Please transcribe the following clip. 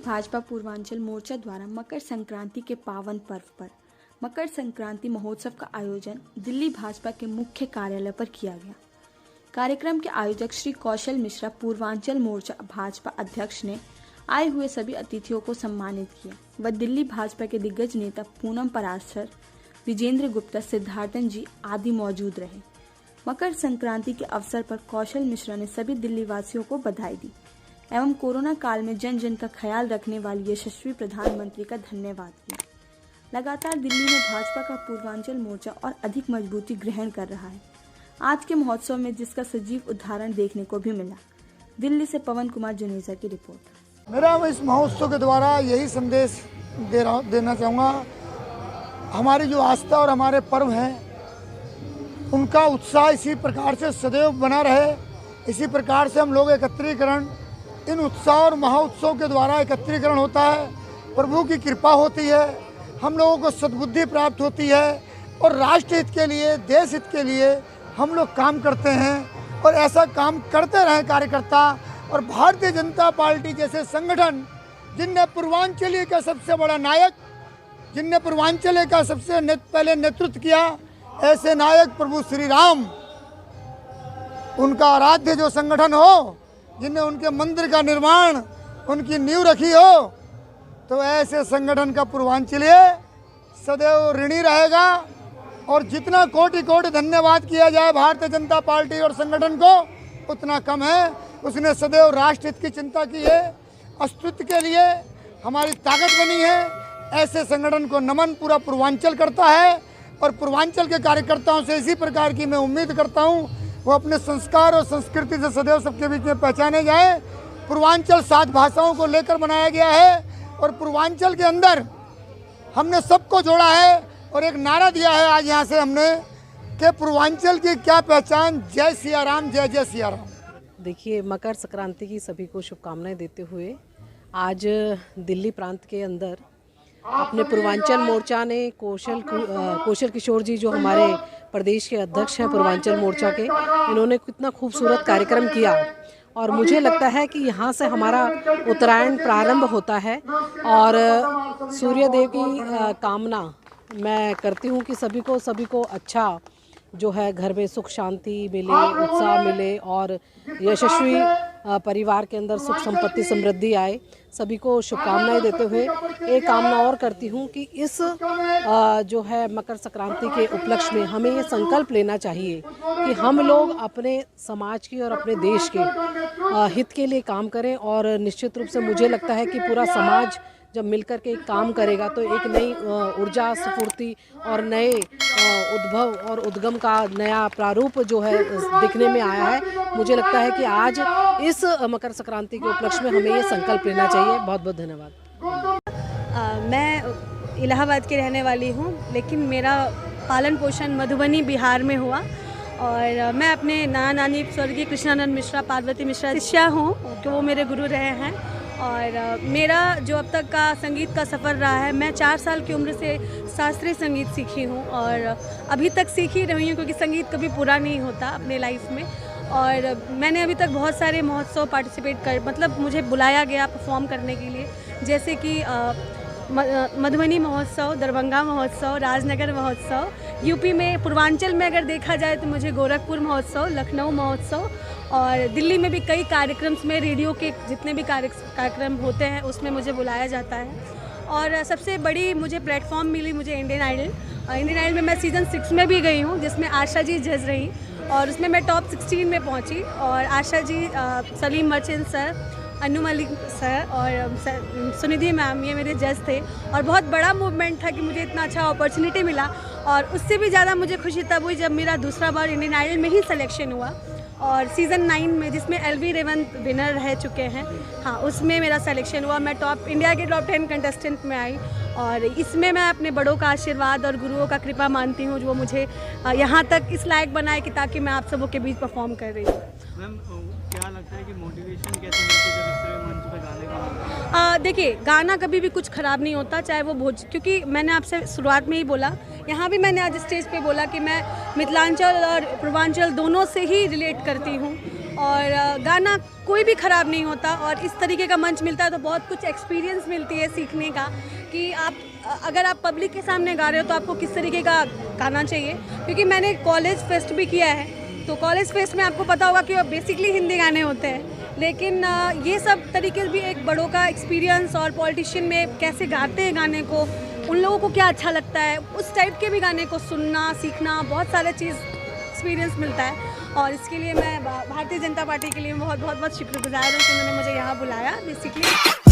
भाजपा पूर्वांचल मोर्चा द्वारा मकर संक्रांति के पावन पर्व पर मकर संक्रांति महोत्सव का आयोजन दिल्ली भाजपा के मुख्य कार्यालय पर किया गया। कार्यक्रम के आयोजक श्री कौशल मिश्रा पूर्वांचल मोर्चा भाजपा अध्यक्ष ने आए हुए सभी अतिथियों को सम्मानित किया व दिल्ली भाजपा के दिग्गज नेता पूनम पराशर, विजेंद्र गुप्ता, सिद्धार्थन जी आदि मौजूद रहे। मकर संक्रांति के अवसर पर कौशल मिश्रा ने सभी दिल्ली वासियों को बधाई दी एवं कोरोना काल में जन जन का ख्याल रखने वाले यशस्वी प्रधानमंत्री का धन्यवाद किया। लगातार दिल्ली में भाजपा का पूर्वांचल मोर्चा और अधिक मजबूती ग्रहण कर रहा है। आज के महोत्सव में जिसका सजीव उदाहरण देखने को भी मिला। दिल्ली से पवन कुमार जुनेजा की रिपोर्ट। मेरा इस महोत्सव के द्वारा यही संदेश देना चाहूँगा, हमारी जो आस्था और हमारे पर्व हैं उनका उत्साह इसी प्रकार से सदैव बना रहे। इसी प्रकार से हम लोग एकत्रीकरण, इन उत्साह और महोत्सव के द्वारा एकत्रीकरण होता है, प्रभु की कृपा होती है, हम लोगों को सद्बुद्धि प्राप्त होती है और राष्ट्र हित के लिए, देश हित के लिए हम लोग काम करते हैं और ऐसा काम करते रहें कार्यकर्ता। और भारतीय जनता पार्टी जैसे संगठन जिनने पूर्वांचलीय का सबसे बड़ा नायक, जिनने पूर्वांचलीय का सबसे पहले नेतृत्व किया, ऐसे नायक प्रभु श्री राम, उनका आराध्य जो संगठन हो, जिनने उनके मंदिर का निर्माण, उनकी नींव रखी हो, तो ऐसे संगठन का पूर्वांचलीय सदैव ऋणी रहेगा। और जितना कोटि कोटि धन्यवाद किया जाए भारतीय जनता पार्टी और संगठन को उतना कम है। उसने सदैव राष्ट्र हित की चिंता की है, अस्तित्व के लिए हमारी ताकत बनी है। ऐसे संगठन को नमन पूरा पूर्वांचल करता है और पूर्वांचल के कार्यकर्ताओं से इसी प्रकार की मैं उम्मीद करता हूँ वो अपने संस्कार और संस्कृति से सदैव सबके बीच में पहचाने जाए। पूर्वांचल 7 भाषाओं को लेकर बनाया गया है और पूर्वांचल के अंदर हमने सबको जोड़ा है और एक नारा दिया है आज यहाँ से हमने कि पूर्वांचल की क्या पहचान, जय सिया राम, जय जय सिया राम। देखिए, मकर संक्रांति की सभी को शुभकामनाएं देते हुए आज दिल्ली प्रांत के अंदर अपने पूर्वांचल मोर्चा ने कौशल किशोर जी जो हमारे प्रदेश के अध्यक्ष हैं पूर्वांचल मोर्चा के, इन्होंने कितना खूबसूरत कार्यक्रम किया और मुझे लगता है कि यहाँ से हमारा उत्तरायण प्रारंभ होता है। और सूर्य देव की कामना मैं करती हूँ कि सभी को अच्छा जो है घर में सुख शांति मिले, उत्साह मिले और यशस्वी परिवार के अंदर सुख संपत्ति समृद्धि आए। सभी को शुभकामनाएं देते हुए एक कामना और करती हूं कि इस जो है मकर संक्रांति के उपलक्ष्य में हमें ये संकल्प लेना चाहिए कि हम लोग अपने समाज की और अपने देश के हित के लिए काम करें। और निश्चित रूप से मुझे लगता है कि पूरा समाज जब मिलकर के काम करेगा तो एक नई ऊर्जा, स्फूर्ति और नए उद्भव और उद्गम का नया प्रारूप जो है दिखने में आया है। मुझे लगता है कि आज इस मकर संक्रांति के उपलक्ष्य में हमें ये संकल्प लेना चाहिए। बहुत बहुत धन्यवाद। मैं इलाहाबाद की रहने वाली हूँ, लेकिन मेरा पालन पोषण मधुबनी बिहार में हुआ और मैं अपने नाना नानी स्वर्गीय कृष्णानंद मिश्रा, पार्वती मिश्रा शिष्या हूँ, कि वो मेरे गुरु रहे हैं। और मेरा जो अब तक का संगीत का सफ़र रहा है, मैं 4 साल की उम्र से शास्त्रीय संगीत सीखी हूँ और अभी तक सीख ही रही हूँ, क्योंकि संगीत कभी पूरा नहीं होता अपने लाइफ में। और मैंने अभी तक बहुत सारे महोत्सव पार्टिसिपेट मुझे बुलाया गया परफॉर्म करने के लिए, जैसे कि मधुबनी महोत्सव, दरभंगा महोत्सव, राजनगर महोत्सव। यूपी में पूर्वांचल में अगर देखा जाए तो मुझे गोरखपुर महोत्सव, लखनऊ महोत्सव और दिल्ली में भी कई कार्यक्रम्स में, रेडियो के जितने भी कार्यक्रम होते हैं उसमें मुझे बुलाया जाता है। और सबसे बड़ी मुझे प्लेटफॉर्म मिली मुझे इंडियन आइडल में मैं सीज़न 6 में भी गई हूँ, जिसमें आशा जी जज रही और उसमें मैं टॉप 16 में पहुँची। और Asha ji, Salim merchant sir, Anu Malik sir और सुनिधि मैम, ये मेरे जज थे। और बहुत बड़ा मूवमेंट था कि मुझे इतना अच्छा अपॉर्चुनिटी मिला। और उससे भी ज़्यादा मुझे खुशी तब हुई जब मेरा दूसरा बार इंडियन आइडल में ही सिलेक्शन हुआ और सीज़न 9 में, जिसमें LV रेवंत विनर रह चुके हैं, हाँ, उसमें मेरा सिलेक्शन हुआ। मैं इंडिया के टॉप 10 कंटेस्टेंट में आई और इसमें मैं अपने बड़ों का आशीर्वाद और गुरुओं का कृपा मानती हूँ, जो मुझे यहाँ तक इस लायक बनाए कि ताकि मैं आप सबों के बीच परफॉर्म कर रही हूँ। मैम, क्या लगता है कि मोटिवेशन कैसे मिलती है जब इस तरह मंच पर गाने का? देखिए, गाना कभी भी कुछ ख़राब नहीं होता, चाहे वो क्योंकि मैंने आपसे शुरुआत में ही बोला, यहाँ भी मैंने आज स्टेज पे बोला कि मैं मिथिलांचल और पूर्वांचल दोनों से ही रिलेट करती हूँ और गाना कोई भी ख़राब नहीं होता, और इस तरीके का मंच मिलता है तो बहुत कुछ एक्सपीरियंस मिलती है सीखने का कि आप अगर आप पब्लिक के सामने गा रहे हो तो आपको किस तरीके का गाना चाहिए। क्योंकि मैंने कॉलेज फेस्ट भी किया है, तो कॉलेज फेस्ट में आपको पता होगा कि बेसिकली हिंदी गाने होते हैं, लेकिन ये सब तरीके भी एक बड़ों का एक्सपीरियंस और पॉलिटिशियन में कैसे गाते हैं गाने को, उन लोगों को क्या अच्छा लगता है, उस टाइप के भी गाने को सुनना सीखना बहुत सारे चीज़ एक्सपीरियंस मिलता है। और इसके लिए मैं भारतीय जनता पार्टी के लिए बहुत बहुत बहुत शुक्रगुजार हूँ कि उन्होंने मुझे यहाँ बुलाया बेसिकली।